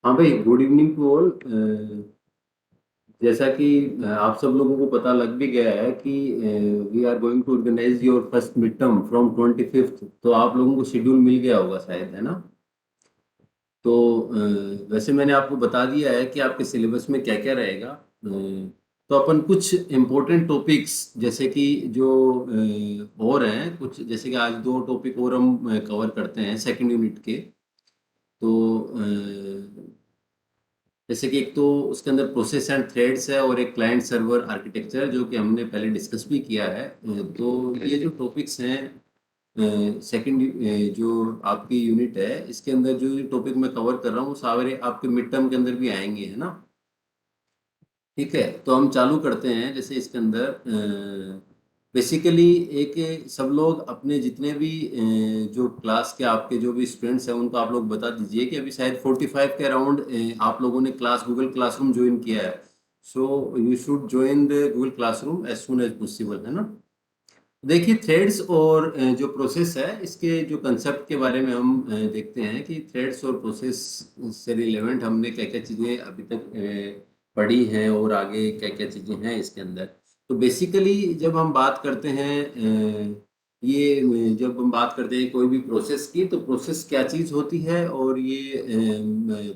हाँ भाई, good evening to all. जैसा कि आप सब लोगों को पता लग भी गया है कि we are going to organise your first mid term from 25th। तो आप लोगों को शेड्यूल मिल गया होगा शायद, है ना? तो वैसे मैंने आपको बता दिया है कि आपके सिलेबस में क्या क्या रहेगा। तो अपन कुछ इम्पोर्टेंट टॉपिक्स जैसे कि जो और हैं, कुछ जैसे कि आज दो टॉपिक और हम कवर करते हैं सेकंड यूनिट के। तो जैसे कि एक तो उसके अंदर प्रोसेस एंड थ्रेड्स है और एक क्लाइंट सर्वर आर्किटेक्चर, जो कि हमने पहले डिस्कस भी किया है। तो ये जो टॉपिक्स हैं सेकंड, जो आपकी यूनिट है इसके अंदर जो टॉपिक मैं कवर कर रहा हूँ वो सारे आपके मिड टर्म के अंदर भी आएंगे, है ना? ठीक है, तो हम चालू करते हैं। जैसे इसके अंदर बेसिकली एक, सब लोग अपने जितने भी जो क्लास के आपके जो भी स्टूडेंट्स हैं उनको आप लोग बता दीजिए कि अभी शायद 45 के अराउंड आप लोगों ने क्लास गूगल क्लासरूम ज्वाइन किया है। So you should join the Google classroom as soon as possible, है ना? देखिए, थ्रेड्स और जो प्रोसेस है इसके जो कंसेप्ट के बारे में हम देखते हैं कि थ्रेड्स और प्रोसेस से रिलेवेंट हमने क्या क्या चीज़ें अभी तक पढ़ी हैं और आगे क्या क्या चीज़ें हैं इसके अंदर। तो बेसिकली जब हम बात करते हैं जब हम बात करते हैं कोई भी प्रोसेस की, तो प्रोसेस क्या चीज़ होती है और ये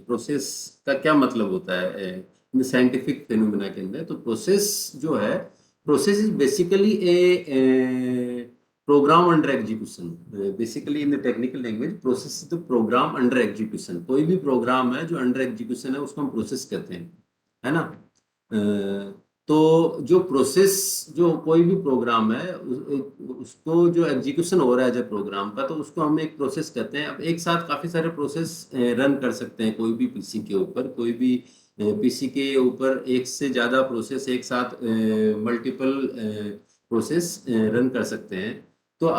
प्रोसेस का क्या मतलब होता है साइंटिफिक फिनोमेना के अंदर। तो प्रोसेस जो है, process is basically a program under execution. Basically in the technical language, process is the program under execution. कोई भी प्रोग्राम है जो अंडर एग्जीक्यूशन है उसको हम प्रोसेस कहते हैं, है ना? तो जो प्रोसेस, जो कोई भी प्रोग्राम है उसको जो एग्जीक्यूशन हो रहा है जब प्रोग्राम का, तो उसको हम एक प्रोसेस कहते हैं। अब एक साथ काफी सारे प्रोसेस रन कर सकते हैं कोई भी पीसी के ऊपर। कोई भी पीसी के ऊपर एक से ज्यादा प्रोसेस एक साथ मल्टीपल प्रोसेस रन कर सकते हैं। तो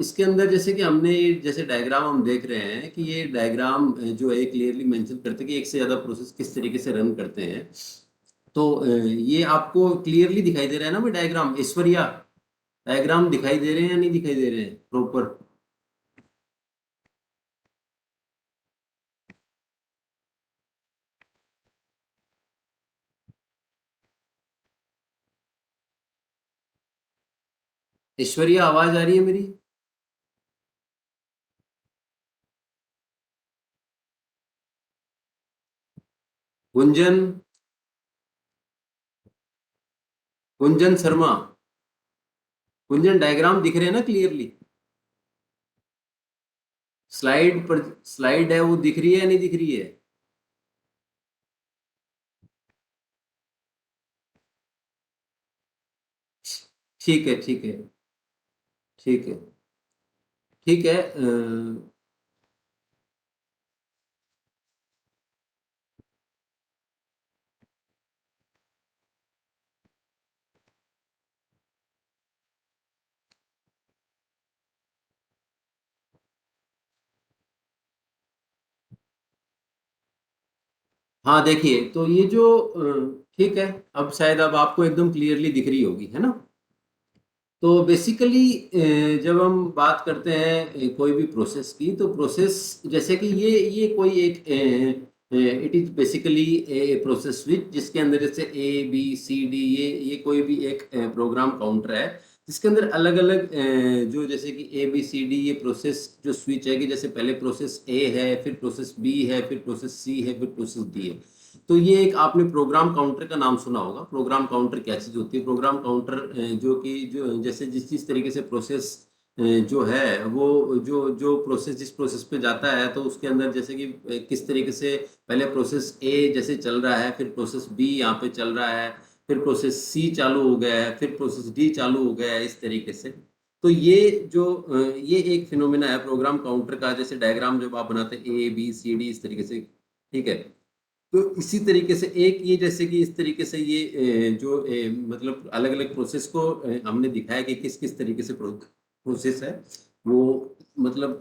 इसके अंदर जैसे कि हमने जैसे डायग्राम हम देख रहे हैं कि ये डायग्राम जो है क्लियरली मेंशन करते हैं कि एक से ज्यादा प्रोसेस किस तरीके से रन करते हैं। तो ये आपको क्लियरली दिखाई दे रहा है ना? मैं डायग्राम ऐश्वर्या, डायग्राम दिखाई दे रहे हैं या नहीं दिखाई दे रहे हैं प्रॉपर? ऐश्वर्या, आवाज आ रही है मेरी? गुंजन, गुंजन शर्मा, गुंजन, डायग्राम दिख रहे हैं ना क्लियरली? स्लाइड पर स्लाइड है वो दिख रही है या नहीं दिख रही है? ठीक है, ठीक है, ठीक है, ठीक है। हाँ देखिए, तो ये जो ठीक है, अब शायद अब आपको एकदम क्लियरली दिख रही होगी, है ना? तो बेसिकली जब हम बात करते हैं कोई भी प्रोसेस की, तो प्रोसेस जैसे कि ये कोई एक it is basically a process switch, जिसके अंदर जैसे ए बी सी डी, ये कोई भी एक प्रोग्राम काउंटर है जिसके अंदर अलग अलग जो जैसे कि ए बी सी डी, ये प्रोसेस जो स्विच है कि जैसे पहले प्रोसेस ए है, फिर प्रोसेस बी है, फिर प्रोसेस सी है, फिर प्रोसेस डी है। तो ये एक आपने प्रोग्राम काउंटर का नाम सुना होगा। प्रोग्राम काउंटर क्या चीज होती है? प्रोग्राम काउंटर जो कि जो जैसे जिस तरीके से प्रोसेस जो है वो जो जो प्रोसेस जिस प्रोसेस पे जाता है, तो उसके अंदर जैसे कि किस तरीके से पहले प्रोसेस ए जैसे चल रहा है, फिर प्रोसेस बी यहाँ पे चल रहा है, फिर प्रोसेस सी चालू हो गया है, फिर प्रोसेस डी चालू हो गया है, इस तरीके से। तो ये एक फिनोमेना है प्रोग्राम काउंटर का। जैसे डायग्राम जब आप बनाते हैं ए बी सी डी इस तरीके से, ठीक है? तो इसी तरीके से एक ये जैसे कि इस तरीके से ये मतलब अलग अलग प्रोसेस को हमने दिखाया कि किस किस तरीके से प्रोसेस है वो, मतलब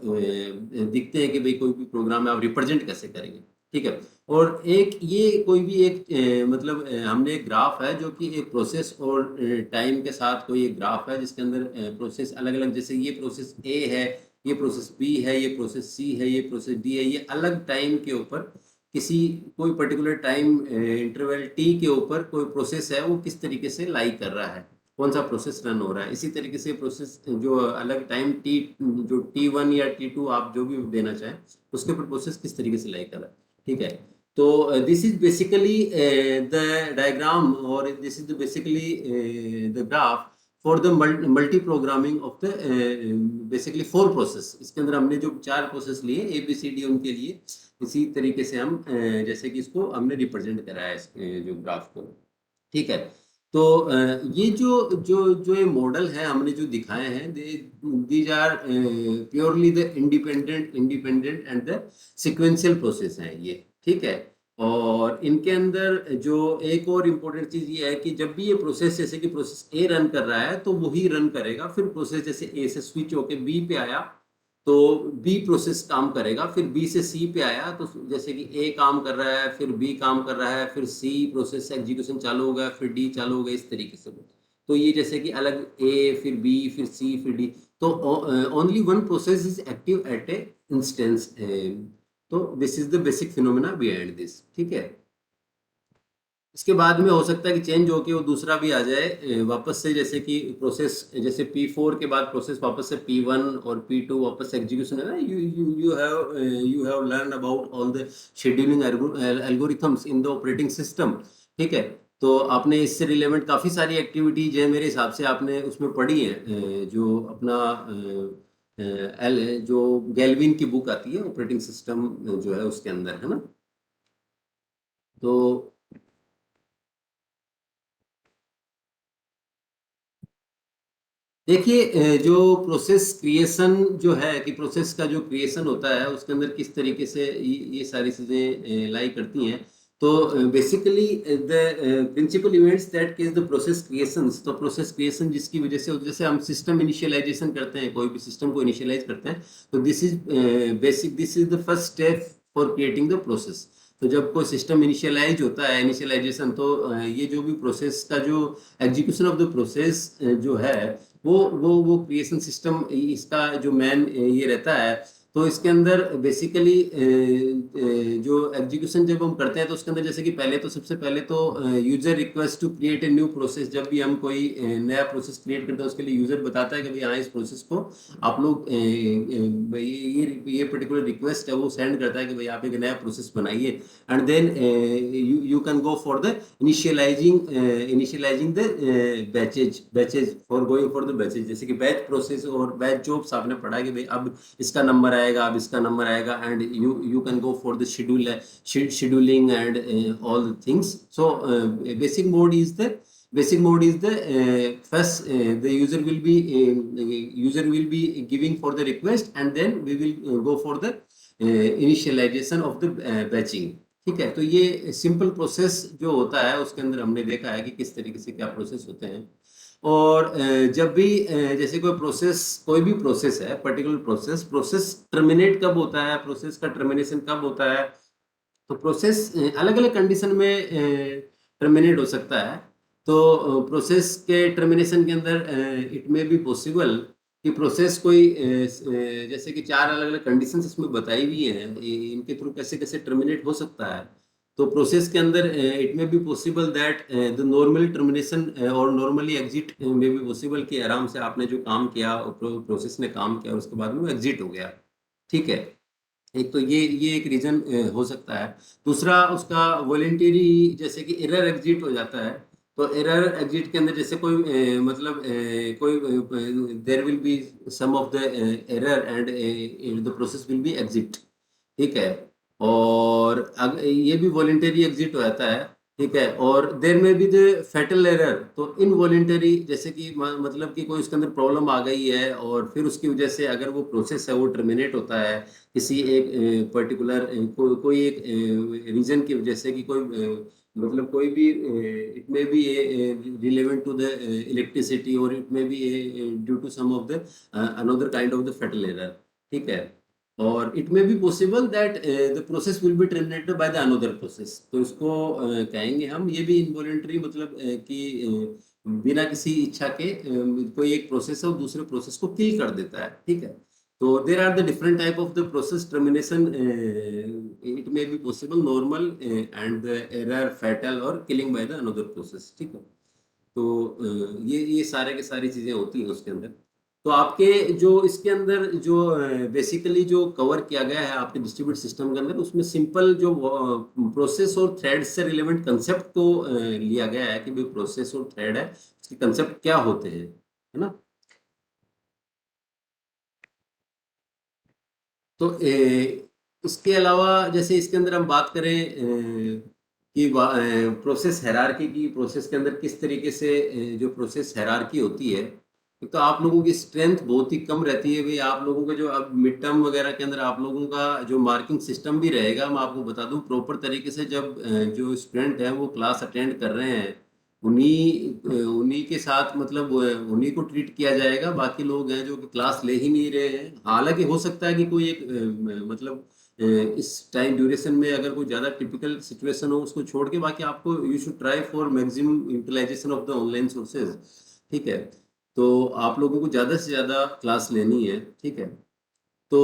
दिखते हैं कि भाई कोई भी प्रोग्राम है आप रिप्रेजेंट कैसे करेंगे। ठीक है। और एक ये कोई भी एक मतलब हमने एक ग्राफ है जो कि एक प्रोसेस और टाइम के साथ कोई एक ग्राफ है जिसके अंदर प्रोसेस अलग अलग, जैसे ये प्रोसेस ए है, ये प्रोसेस बी है, ये प्रोसेस सी है, ये प्रोसेस डी है, ये अलग टाइम के ऊपर किसी कोई पर्टिकुलर टाइम इंटरवल टी के ऊपर कोई प्रोसेस है वो किस तरीके से लाई कर रहा है, कौन सा प्रोसेस रन हो रहा है। इसी तरीके से प्रोसेस जो अलग टाइम टी, जो T1 या T2 आप जो भी देना चाहें, उसके ऊपर प्रोसेस किस तरीके से लाई कर रहा है। ठीक है, तो this is basically the diagram, और this is basically the graph for the multi programming of the basically 4 process. इसके अंदर हमने जो 4 प्रोसेस लिए ABCD, उनके लिए इसी तरीके से हम जैसे कि इसको हमने रिप्रेजेंट करा है जो ग्राफ को। ठीक है, तो ये जो जो जो ये मॉडल है हमने जो दिखाए हैं, these are purely the independent and the sequential process हैं ये। ठीक है, और इनके अंदर जो एक और इम्पोर्टेंट चीज ये है कि जब भी ये प्रोसेस, जैसे कि प्रोसेस ए रन कर रहा है तो वही रन करेगा, फिर प्रोसेस जैसे ए से स्विच होके बी पे आया तो बी प्रोसेस काम करेगा, फिर बी से सी पे आया तो जैसे कि ए काम कर रहा है, फिर बी काम कर रहा है, फिर सी प्रोसेस एग्जीक्यूशन चालू होगा, फिर डी चालू होगा, इस तरीके से। तो ये जैसे कि अलग ए, फिर बी, फिर सी, फिर डी, तो only one process is active at a instance. तो this is the basic phenomena behind this. ठीक है, इसके बाद में हो सकता है कि चेंज होके वो दूसरा भी आ जाए वापस से, जैसे कि प्रोसेस जैसे P4 के बाद प्रोसेस वापस से P1 और P2 वापस एग्जीक्यूशन है ना। You have learn about all the scheduling algorithms in the operating system. ठीक है, तो आपने इससे रिलेवेंट काफ़ी सारी एक्टिविटीज है मेरे हिसाब से आपने उसमें पढ़ी है, जो अपना जो गैल्विन की बुक आती है ऑपरेटिंग सिस्टम जो है उसके अंदर, है ना। तो देखिए जो प्रोसेस क्रिएशन जो है, कि प्रोसेस का जो क्रिएशन होता है उसके अंदर किस तरीके से ये सारी चीज़ें लाई करती हैं। तो basically the principal events that case the process creations, तो प्रोसेस क्रिएशन जिसकी वजह से, जैसे हम सिस्टम इनिशियलाइजेशन करते हैं, कोई भी सिस्टम को इनिशियलाइज करते हैं, तो this is the first step for creating the process. तो जब कोई सिस्टम इनिशियलाइज होता है, इनिशियलाइजेशन, तो ये जो भी प्रोसेस का जो एग्जीक्यूशन ऑफ द प्रोसेस जो है वो क्रिएशन सिस्टम इसका जो मेन ये रहता है। तो इसके अंदर बेसिकली जो एग्जीक्यूशन जब हम करते हैं तो उसके अंदर जैसे कि पहले तो सबसे पहले तो user request to create a new process. जब भी हम कोई नया प्रोसेस क्रिएट करते हैं उसके लिए यूजर बताता है कि भाई हाँ इस प्रोसेस को आप लोग ये पर्टिकुलर रिक्वेस्ट है वो सेंड करता है कि भाई आप एक नया प्रोसेस बनाइए, and then you can go for the initializing the batches for going for the batches, जैसे कि बैच प्रोसेस और बैच जॉब्स आपने पढ़ा कि भाई अब इसका नंबर आएगा, अब इसका नंबर आएगा, and you can go for the scheduling and all the things. So basic mode is the first the user will be giving for the request, and then we will go for the initialization of the batching। ठीक है, तो ये simple process जो होता है उसके अंदर हमने देखा है कि किस तरीके से क्या प्रोसेस होते हैं। और जब भी जैसे कोई भी प्रोसेस है, पर्टिकुलर प्रोसेस टर्मिनेट कब होता है, प्रोसेस का टर्मिनेशन कब होता है, तो प्रोसेस अलग अलग कंडीशन में टर्मिनेट हो सकता है। तो प्रोसेस के टर्मिनेशन के अंदर इट मे बी पॉसिबल कि प्रोसेस कोई जैसे कि 4 अलग अलग कंडीशन इसमें बताई हुई हैं, इनके थ्रू कैसे कैसे टर्मिनेट हो सकता है। तो प्रोसेस के अंदर it may be possible that the normal termination और normally exit may be possible, कि आराम से आपने जो काम किया प्रोसेस ने काम किया और उसके बाद में वो एग्जिट हो गया। ठीक है, एक तो ये एक रीजन हो सकता है। दूसरा उसका वॉलेंटरी, जैसे कि एरर एग्जिट हो जाता है। तो एरर एग्जिट के अंदर जैसे कोई मतलब कोई there will be some of the error and the process will be exit. ठीक है, और ये भी वॉलेंटरी एग्जिट हो जाता है। ठीक है, और देर में भी द फैटल एरर, तो इनवॉलेंटरी, जैसे कि मतलब कि कोई उसके अंदर प्रॉब्लम आ गई है और फिर उसकी वजह से अगर वो प्रोसेस है वो टर्मिनेट होता है किसी एक पर्टिकुलर कोई एक रीजन की वजह से, कि कोई मतलब कोई भी it may be relevant to the electricity, और it may be due to some of the another kind of the fatal error. ठीक है, और it may be possible that the process will be terminated by the another process. तो इसको कहेंगे हम, ये भी इनवॉलेंटरी, मतलब कि बिना किसी इच्छा के कोई एक प्रोसेस है वो दूसरे प्रोसेस को किल कर देता है। ठीक है, So there are the different type of the process termination. It may be possible normal and the error fatal or killing by the another process. ठीक है, तो ये सारे के सारी चीजें होती हैं उसके अंदर। तो आपके जो इसके अंदर जो बेसिकली जो कवर किया गया है आपके डिस्ट्रीब्यूट सिस्टम के अंदर, उसमें सिंपल जो प्रोसेस और थ्रेड से रिलेवेंट कंसेप्ट को लिया गया है कि भाई प्रोसेस और थ्रेड है, इसके कंसेप्ट क्या होते हैं, है ना। तो इसके अलावा जैसे इसके अंदर हम बात करें कि प्रोसेस हायरार्की की, प्रोसेस के अंदर किस तरीके से जो प्रोसेस हायरार्की होती है, तो आप लोगों की स्ट्रेंथ बहुत ही कम रहती है भाई। आप लोगों का जो अब मिड टर्म वगैरह के अंदर आप लोगों का जो मार्किंग सिस्टम भी रहेगा, मैं आपको बता दूं प्रॉपर तरीके से जब जो स्टूडेंट है वो क्लास अटेंड कर रहे हैं, उन्हीं के साथ मतलब उन्हीं को ट्रीट किया जाएगा। बाकी लोग हैं जो कि क्लास ले ही नहीं रहे हैं। हालांकि हो सकता है कि कोई एक मतलब इस टाइम ड्यूरेशन में अगर कोई ज़्यादा टिपिकल सिचुएशन हो उसको छोड़ के बाकी आपको you should try for maximum utilization of the online sources. ठीक है, तो आप लोगों को ज़्यादा से ज़्यादा क्लास लेनी है। ठीक है, तो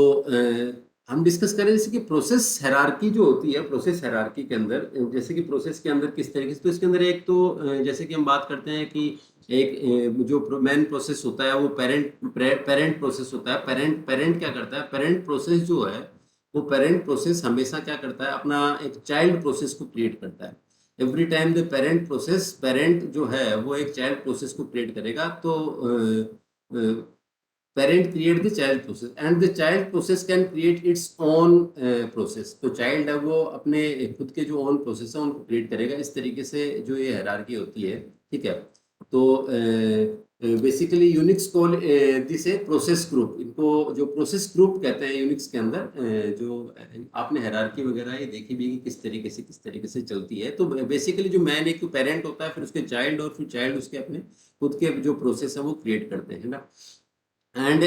हम डिस्कस करें जैसे कि प्रोसेस हायरार्की जो होती है, प्रोसेस हायरार्की के अंदर जैसे कि प्रोसेस के अंदर किस तरीके से, तो इसके अंदर एक तो जैसे कि हम बात करते हैं कि एक जो मेन प्रोसेस होता है वो पेरेंट प्रोसेस होता है। पेरेंट क्या करता है, पेरेंट प्रोसेस जो है वो पेरेंट प्रोसेस हमेशा क्या करता है, अपना एक चाइल्ड प्रोसेस को क्रिएट करता है। एवरी टाइम द पेरेंट जो है वो एक चाइल्ड प्रोसेस को क्रिएट करेगा। तो parent create the child process and the child process can create its own process। तो चाइल्ड है वो अपने खुद के जो ओन प्रोसेस है उनको क्रिएट करेगा। इस तरीके से जो ये हायरार्की होती है। ठीक है, तो basically Unix call this a process group. इनको जो प्रोसेस ग्रुप कहते हैं यूनिक्स के अंदर। जो आपने हायरार्की वगैरह ये देखी भी कि किस तरीके से चलती है। तो बेसिकली जो मैन एक पेरेंट होता है, फिर उसके चाइल्ड, और फिर चाइल्ड उसके अपने खुद के जो प्रोसेस है वो क्रिएट करते हैं ना। एंड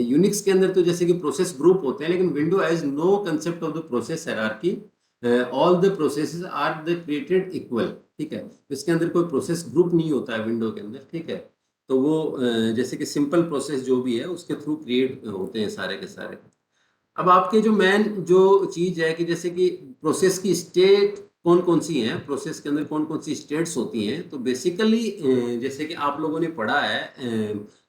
यूनिक्स के अंदर तो जैसे कि प्रोसेस ग्रुप होते हैं, लेकिन window has no concept of the process hierarchy. All the processes are the created equal. ठीक है, इसके अंदर कोई प्रोसेस ग्रुप नहीं होता है विंडो के अंदर। ठीक है, तो वो जैसे कि सिंपल प्रोसेस जो भी है उसके थ्रू क्रिएट होते हैं सारे के सारे। अब आपके जो मेन जो चीज है कि जैसे कि प्रोसेस की स्टेट कौन कौन सी हैं, प्रोसेस के अंदर कौन कौन सी स्टेट्स होती हैं। तो बेसिकली जैसे कि आप लोगों ने पढ़ा है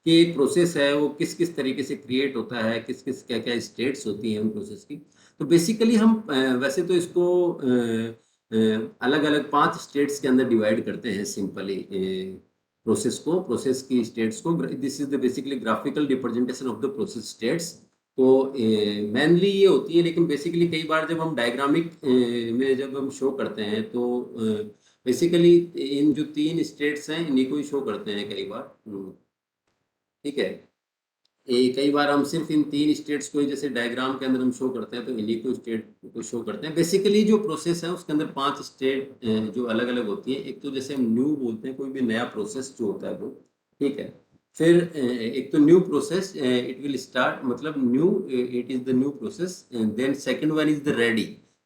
कि एक प्रोसेस है वो किस किस तरीके से क्रिएट होता है, किस किस क्या क्या स्टेट्स होती हैं उन प्रोसेस की। तो बेसिकली हम वैसे तो इसको अलग अलग 5 स्टेट्स के अंदर डिवाइड करते हैं सिंपली प्रोसेस को, प्रोसेस की स्टेट्स को। This is the basically graphical representation of the process states. तो मेनली ये होती है, लेकिन बेसिकली कई बार जब हम डायग्रामिक में जब हम शो करते हैं तो बेसिकली इन जो 3 स्टेट्स हैं इन्हीं को ही शो करते हैं कई बार। ठीक है, कई बार हम सिर्फ इन 3 स्टेट्स को ही जैसे डायग्राम के अंदर हम शो करते हैं तो इन्हीं को स्टेट को शो करते हैं। बेसिकली जो प्रोसेस है उसके अंदर 5 स्टेट जो अलग अलग होती है। एक तो जैसे हम न्यू बोलते हैं, कोई भी नया प्रोसेस जो होता है वो। ठीक है, फिर एक तो new process it will start, मतलब new, it is the new process. Then second one is the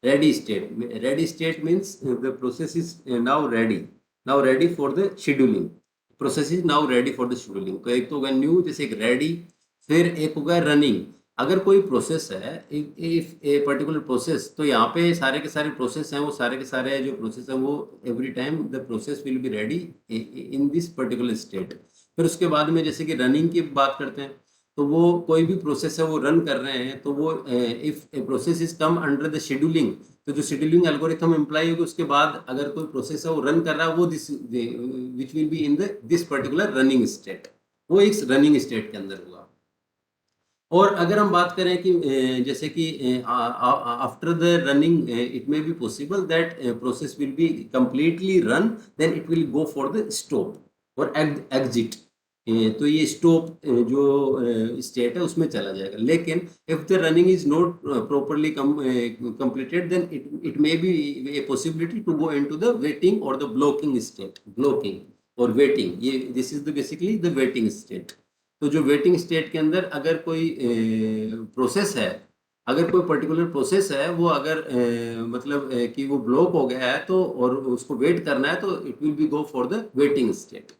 ready state. Ready state means the process is now ready for the scheduling. Process is now ready for the scheduling. तो एक तो होगा new, जैसे एक ready. फिर एक होगा running. अगर कोई प्रोसेस है, इफ ए पर्टिकुलर प्रोसेस, तो यहाँ पे सारे के सारे प्रोसेस हैं, वो सारे के सारे जो प्रोसेस हैं वो every time the process will be ready in this particular state. फिर उसके बाद में जैसे कि रनिंग की बात करते हैं, तो वो कोई भी प्रोसेस है वो रन कर रहे हैं, तो वो if a process is come under the scheduling, तो जो शेड्यूलिंग एल्गोरिथम अप्लाई होगी उसके बाद अगर कोई प्रोसेस है वो रन कर रहा है, वो this which will be in the this particular running state, वो एक रनिंग स्टेट के अंदर होगा। और अगर हम बात करें कि जैसे कि after the running it may be possible that process will be completely run, then it will go for the stop और एग्जिट। तो ये स्टॉप जो स्टेट है उसमें चला जाएगा। लेकिन if the running is not properly completed, then it may be a possibility to go into the waiting और द ब्लॉकिंग स्टेट। ब्लॉकिंग और वेटिंग, ये this is the basically the waiting state. तो जो वेटिंग स्टेट के अंदर अगर कोई process है, अगर कोई पर्टिकुलर प्रोसेस है वो अगर मतलब कि वो ब्लॉक हो गया है तो और उसको वेट करना है, तो it will be go for the waiting state.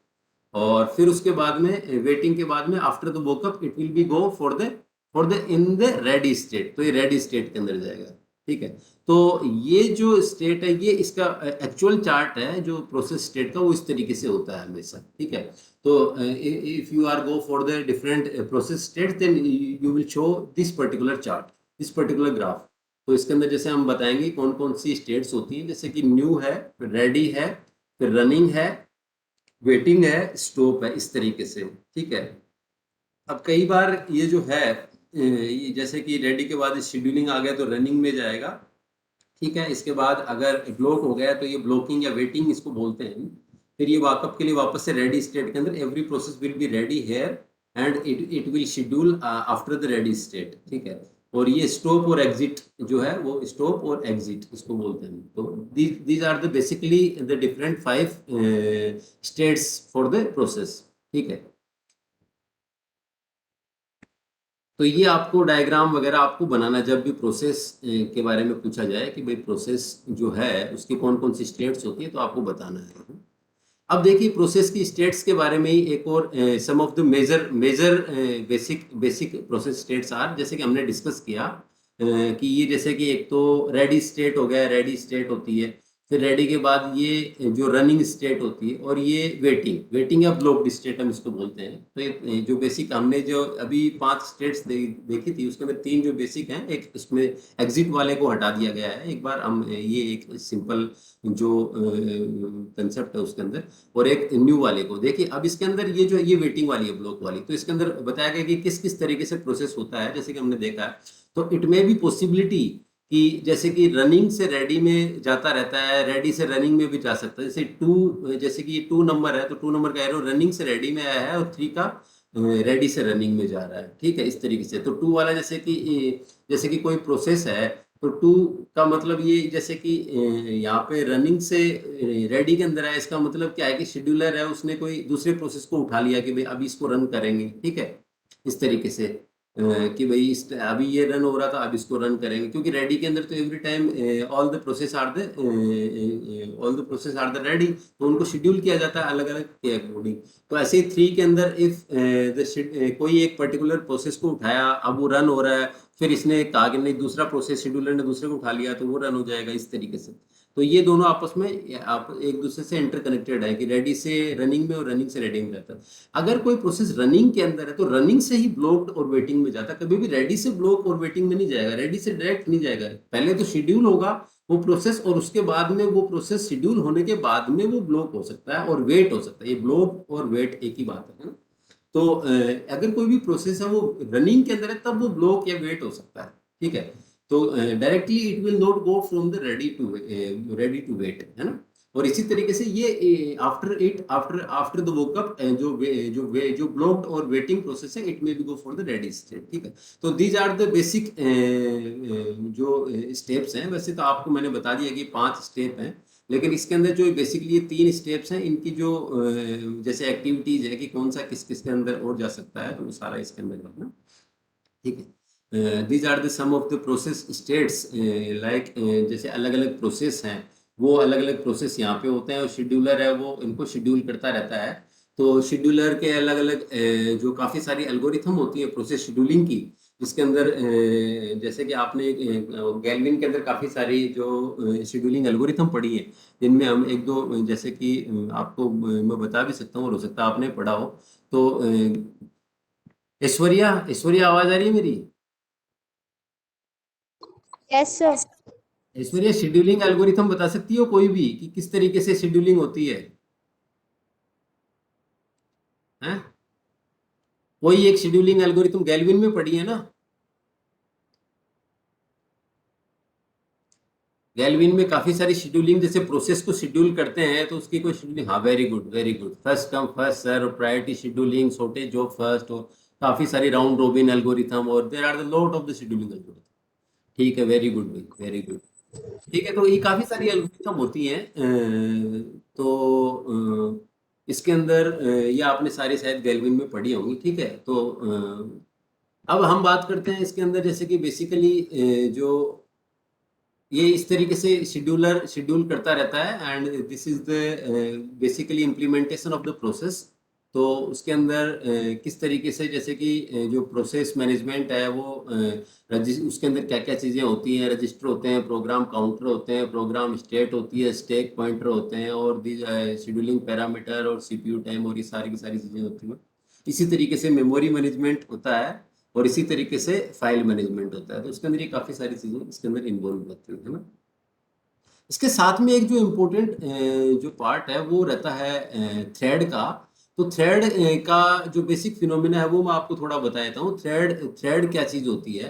और फिर उसके बाद में वेटिंग के बाद में after the woke up it will be go for the for the in the ready state, तो ये रेडी स्टेट के अंदर जाएगा। ठीक है, तो ये जो स्टेट है ये इसका एक्चुअल चार्ट है जो प्रोसेस स्टेट का, वो इस तरीके से होता है हमेशा। ठीक है, तो if you are go for the different process state then you will show this particular chart, this particular graph. तो इसके अंदर जैसे हम बताएंगे कौन कौन सी स्टेट्स होती हैं, जैसे कि न्यू है, रेडी है, फिर रनिंग है, वेटिंग है, स्टॉप है, इस तरीके से। ठीक है, अब कई बार ये जो है ये जैसे कि रेडी के बाद शेड्यूलिंग आ गया तो रनिंग में जाएगा। ठीक है, इसके बाद अगर ब्लॉक हो गया तो ये ब्लॉकिंग या वेटिंग इसको बोलते हैं। फिर ये वाकअप के लिए वापस से रेडी स्टेट के अंदर every process will be ready here and it will schedule after the ready state. ठीक है, और ये स्टॉप और एग्जिट जो है वो स्टॉप और एग्जिट इसको बोलते हैं। तो these are the basically the different 5 states for the process. ठीक है, तो ये आपको डायग्राम वगैरह आपको बनाना, जब भी प्रोसेस के बारे में पूछा जाए कि भाई प्रोसेस जो है उसकी कौन कौन सी स्टेट्स होती है, तो आपको बताना है। अब देखिए प्रोसेस की स्टेट्स के बारे में ही एक और some of the major major basic process states are, जैसे कि हमने डिस्कस किया कि ये जैसे कि एक तो रेडी स्टेट हो गया, रेडी स्टेट होती है। फिर रेडी के बाद ये जो रनिंग स्टेट होती है, और ये वेटिंग या ब्लॉक्ड स्टेट हम इसको बोलते हैं। तो ये जो बेसिक हमने जो अभी 5 स्टेट्स देखी थी उसके अंदर 3 जो बेसिक हैं, एक उसमें एग्जिट वाले को हटा दिया गया है एक बार, हम ये एक सिंपल जो कंसेप्ट है उसके अंदर, और एक न्यू वाले को देखिए। अब इसके अंदर ये जो ये वेटिंग वाली है, ब्लॉक वाली, तो इसके अंदर बताया गया कि किस किस तरीके से प्रोसेस होता है, जैसे कि हमने देखा है। तो इट मे बी पॉसिबिलिटी कि जैसे कि रनिंग से रेडी में जाता रहता है, रेडी से रनिंग में भी जा सकता है। जैसे 2, जैसे कि ये 2 नंबर है तो 2 नंबर का एरो रनिंग से रेडी में आया है, और 3 का रेडी से रनिंग में जा रहा है। ठीक है, इस तरीके से। तो 2 वाला जैसे कि कोई प्रोसेस है तो 2 का मतलब ये, जैसे कि यहाँ पे रनिंग से रेडी के अंदर है, इसका मतलब क्या है कि शेड्यूलर है उसने कोई दूसरे प्रोसेस को उठा लिया कि भाई अभी इसको रन करेंगे। ठीक है, इस तरीके से कि भाई अभी ये रन हो रहा था, अब इसको रन करेंगे, क्योंकि रेडी के अंदर तो every time all the process are the ready, तो उनको शेड्यूल किया जाता है अलग अलग के अकॉर्डिंग। तो ऐसे ही 3 के अंदर इफ कोई एक पर्टिकुलर प्रोसेस को उठाया, अब वो रन हो रहा है, फिर इसने कहा कि नहीं दूसरा प्रोसेस शेड्यूलर ने दूसरे को उठा लिया तो वो रन हो जाएगा, इस तरीके से। तो ये दोनों आपस में आप एक दूसरे से इंटरकनेक्टेड है कि रेडी से रनिंग में और रनिंग से रेडी में रहता है। अगर कोई प्रोसेस रनिंग के अंदर है तो रनिंग से ही ब्लॉक्ड और वेटिंग में जाता है, कभी भी रेडी से ब्लॉक और वेटिंग में नहीं जाएगा, रेडी से डायरेक्ट नहीं जाएगा। पहले तो शेड्यूल होगा वो प्रोसेस, और उसके बाद में वो प्रोसेस शेड्यूल होने के बाद में वो ब्लॉक हो सकता है और वेट हो सकता है। ये ब्लॉक और वेट एक ही बात है ना। तो अगर कोई भी प्रोसेस है वो रनिंग के अंदर है तब वो ब्लॉक या वेट हो सकता है। ठीक है, तो directly it will not go from the ready to wait, है ना। और इसी तरीके से ये आफ्टर द वोकअप जो ब्लॉक्ड और वेटिंग प्रोसेस है, it may be go for the ready state. ठीक है, तो दीज आर द बेसिक जो स्टेप्स हैं। वैसे तो आपको मैंने बता दिया कि 5 स्टेप हैं, लेकिन इसके अंदर जो बेसिकली ये 3 स्टेप्स हैं, इनकी जो जैसे एक्टिविटीज है कि कौन सा किस किस के अंदर और जा सकता है, तो वो सारा इसके अंदर है ना। ठीक है, these are the some of the process states, like जैसे अलग अलग प्रोसेस हैं, वो अलग अलग प्रोसेस यहाँ पे होते हैं, और शेड्यूलर है वो इनको शेड्यूल करता रहता है। तो शेड्यूलर के अलग अलग जो काफ़ी सारी एल्गोरिथम होती है प्रोसेस शेड्यूलिंग की, इसके अंदर जैसे कि आपने गैल्विन के अंदर काफ़ी सारी जो शेड्यूलिंग एल्गोरिथम पढ़ी है, जिनमें हम एक दो जैसे कि आपको मैं बता भी सकता हूँ, और हो सकता है आपने पढ़ा हो। तो ऐश्वर्या ऐश्वर्या आवाज आ रही है मेरी? Yes sir. Aishwarya, scheduling algorithm बता सकती हो कोई भी कि किस तरीके से शेड्यूलिंग होती है? हैं? कोई एक शेड्यूलिंग एल्गोरिथम गैल्विन में पढ़ी है ना? गैल्विन में काफी सारी शेड्यूलिंग, जैसे प्रोसेस को शेड्यूल करते हैं तो उसकी कोई शेड्यूलिंग, हाँ very good very good, first come first serve, priority scheduling, shortage of first, और काफी सारी राउंड रोबिन एल्गोरिथम, और there are the lot of the scheduling algorithm. ठीक है, वेरी गुड भाई, वेरी गुड। ठीक है, तो ये काफी सारी एल्गोरिथम होती हैं। इसके अंदर ये आपने सारी शायद गैल्विन में पढ़ी होंगी। ठीक है, तो अब हम बात करते हैं इसके अंदर, जैसे कि बेसिकली जो ये इस तरीके से शेड्यूलर शेड्यूल करता रहता है, and this is the basically implementation of the process. तो उसके अंदर किस तरीके से, जैसे कि जो प्रोसेस मैनेजमेंट है वो उसके अंदर क्या क्या चीज़ें होती हैं, रजिस्टर होते हैं, प्रोग्राम काउंटर होते हैं, प्रोग्राम स्टेट होती है, स्टैक पॉइंटर होते हैं, और शेड्यूलिंग पैरामीटर और सीपीयू टाइम, और ये सारी की सारी चीज़ें होती हैं। इसी तरीके से मेमोरी मैनेजमेंट होता है, और इसी तरीके से फाइल मैनेजमेंट होता है। तो उसके अंदर ये काफ़ी सारी चीज़ें इसके अंदर इन्वॉल्व होती हैं, है ना। इसके साथ में एक जो इम्पोर्टेंट जो पार्ट है वो रहता है थ्रेड का। तो थ्रेड का जो बेसिक फिनोमिना है वो मैं आपको थोड़ा बता देता हूँ। थ्रेड थ्रेड क्या चीज़ होती है।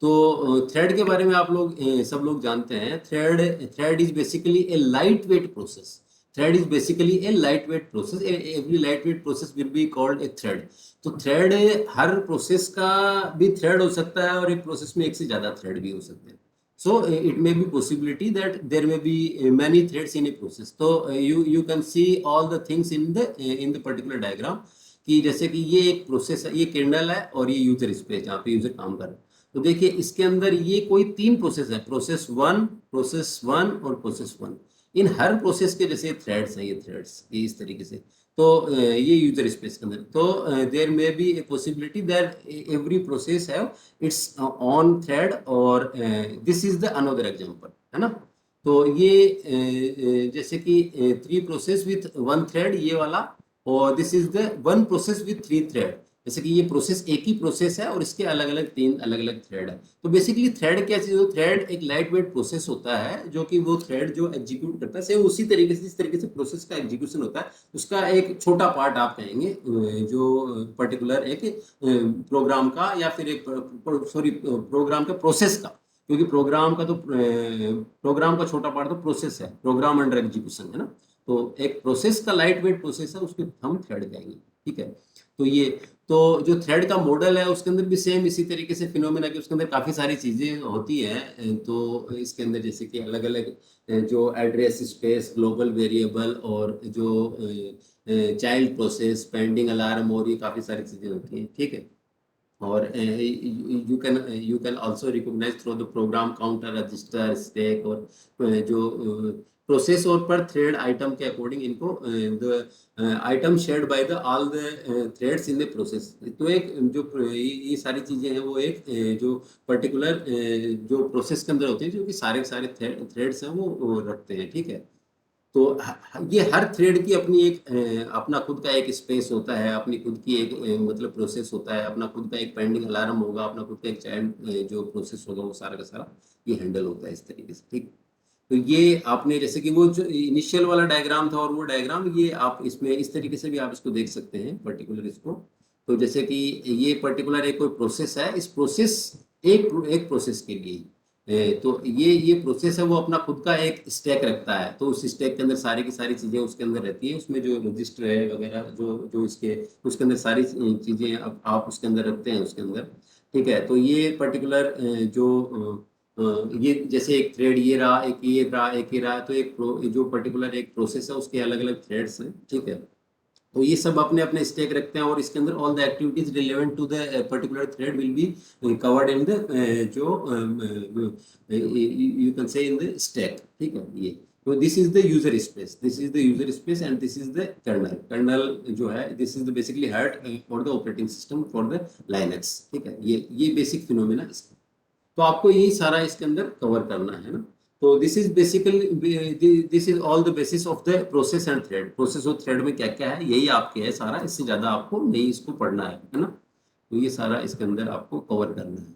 तो थ्रेड के बारे में आप लोग सब लोग जानते हैं। Thread thread is basically A light weight process. Thread is basically A light weight process. Every light weight process will be called a thread. तो थ्रेड, हर प्रोसेस का भी थ्रेड हो सकता है, और एक प्रोसेस में एक से ज़्यादा थ्रेड भी हो सकते हैं। So it may be possibility that there may be many threads in a process. So you can see all the things in the particular diagram, कि जैसे कि ये एक प्रोसेस है, ये कर्नल है, और ये यूजर स्पेस जहाँ पे यूजर काम कर रहा है। तो देखिए इसके अंदर ये कोई 3 प्रोसेस है, प्रोसेस वन और प्रोसेस वन। इन हर प्रोसेस के जैसे थ्रेड्स हैं, ये थ्रेड्स ये इस तरीके से। तो ये यूजर स्पेस के अंदर, तो there may be a possibility that every process have its own thread, और this is the another example, है ना। तो ये जैसे कि 3 प्रोसेस विथ 1 थ्रेड, ये वाला, और this is the 1 process with 3 thread. जैसे कि ये प्रोसेस एक ही प्रोसेस है, और इसके अलग अलग 3 अलग अलग थ्रेड है। तो बेसिकली थ्रेड क्या चीज़ हो, थ्रेड एक लाइट वेट प्रोसेस होता है, जो कि वो थ्रेड जो एग्जीक्यूट करता है, सेम उसी तरीके से जिस तरीके से प्रोसेस का एग्जीक्यूशन होता है, उसका एक छोटा पार्ट आप कहेंगे, जो पर्टिकुलर एक प्रोग्राम का, या फिर एक सॉरी प्रोग्राम के प्रोसेस का। क्योंकि प्रोग्राम का तो प्रोग्राम का छोटा पार्ट तो प्रोसेस है, प्रोग्राम अंडर एग्जीक्यूशन, है ना। तो एक प्रोसेस का लाइट वेट प्रोसेस है, उसको हम थ्रेड कहेंगे, ठीक है। तो ये, तो जो थ्रेड का मॉडल है उसके अंदर भी सेम इसी तरीके से फिनोमेना कि उसके अंदर काफ़ी सारी चीज़ें होती हैं। तो इसके अंदर जैसे कि अलग अलग जो एड्रेस स्पेस, ग्लोबल वेरिएबल, और जो चाइल्ड प्रोसेस, पेंडिंग अलार्म, और ये काफ़ी सारी चीज़ें होती हैं, ठीक है। और you can also recognize through the program counter, register, stack, और जो प्रोसेस और पर थ्रेड आइटम के अकॉर्डिंग इनको the item shared by the all the threads in the process. तो एक जो ये सारी चीज़ें हैं वो एक जो पर्टिकुलर जो प्रोसेस के अंदर होती है, जो कि सारे के सारे थ्रेड्स हैं वो रखते हैं, ठीक है। तो ये हर थ्रेड की अपनी एक अपना खुद का एक स्पेस होता है, अपनी खुद की एक मतलब प्रोसेस होता है, अपना खुद का एक पेंडिंग अलार्म होगा, अपना खुद का एक चाइल्ड जो प्रोसेस होगा, वो सारा का सारा ये हैंडल होता है इस तरीके से, ठीक। तो ये आपने जैसे कि वो जो इनिशियल वाला डायग्राम था, और वो डायग्राम ये आप इसमें इस तरीके से भी आप इसको देख सकते हैं पर्टिकुलर इसको। तो जैसे कि ये पर्टिकुलर एक कोई प्रोसेस है, इस प्रोसेस एक प्रोसेस के लिए तो ये प्रोसेस है, वो अपना खुद का एक स्टैक रखता है। तो उस स्टैक के अंदर सारी की सारी चीज़ें उसके अंदर रहती है, उसमें जो रजिस्टर है वगैरह, जो जो इसके उसके अंदर सारी चीज़ें आप उसके अंदर रखते हैं उसके अंदर, ठीक है। तो ये पर्टिकुलर ये जैसे एक थ्रेड ये रहा, एक ये रहा, एक ये रहा, तो जो पर्टिकुलर एक प्रोसेस है उसके अलग अलग थ्रेड्स हैं, ठीक है। तो ये सब अपने अपने स्टैक रखते हैं, और इसके अंदर all the activities relevant to the particular thread will be covered in the जो you can say in the stack, ठीक है। ये तो this is the user space, this is the user space, and this is the kernel. Kernel जो है, this is the basically heart for the operating system for the Linux, ठीक है। ये basic phenomena इसका। तो आपको यही सारा इसके अंदर कवर करना है ना। तो this is basically this is all the basis of the process and thread. Process और थ्रेड में क्या क्या है, यही आपके है सारा, इससे ज़्यादा आपको नहीं इसको पढ़ना है ना। तो ये सारा इसके अंदर आपको कवर करना है।